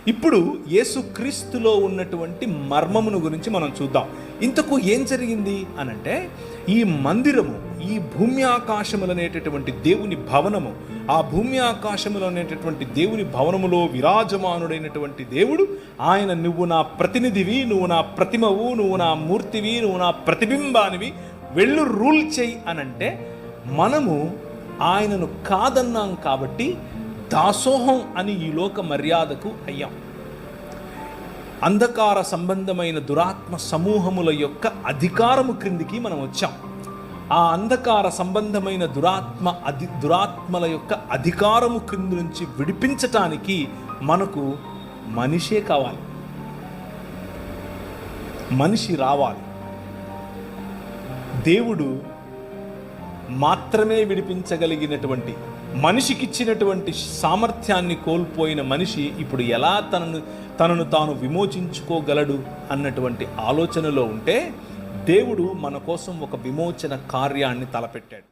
ఇప్పుడు యేసుక్రీస్తులో ఉన్నటువంటి మర్మమును గురించి మనం చూద్దాం. ఇంతకు ఏం జరిగింది అనంటే, ఈ మందిరము, ఈ భూమి ఆకాశములు అనేటటువంటి దేవుని భవనము, ఆ భూమి ఆకాశములు అనేటటువంటి దేవుని భవనములో విరాజమానుడైనటువంటి దేవుడు, ఆయన నువ్వు నా ప్రతినిధివి, నువ్వు నా ప్రతిమవు, నువ్వు నా మూర్తివి, నువ్వు నా ప్రతిబింబానివి, వెళ్ళు రూల్ చెయ్యి అనంటే, మనము ఆయనను కాదన్నాం కాబట్టి దాసోహం అని ఈ లోక మర్యాదకు అయ్యాం. అంధకార సంబంధమైన దురాత్మ సమూహముల యొక్క అధికారము క్రిందికి మనం వచ్చాం. ఆ అంధకార సంబంధమైన దురాత్మల యొక్క అధికారము క్రింది నుంచి విడిపించటానికి మనకు మనిషే కావాలి, మనిషి రావాలి. దేవుడు మాత్రమే విడిపించగలిగినటువంటి, మనిషికిచ్చినటువంటి సామర్థ్యాన్ని కోల్పోయిన మనిషి ఇప్పుడు ఎలా తనను తాను విమోచించుకోగలడు అన్నటువంటి ఆలోచనలో ఉంటే, దేవుడు మన కోసం ఒక విమోచన కార్యాన్ని తలపెట్టాడు.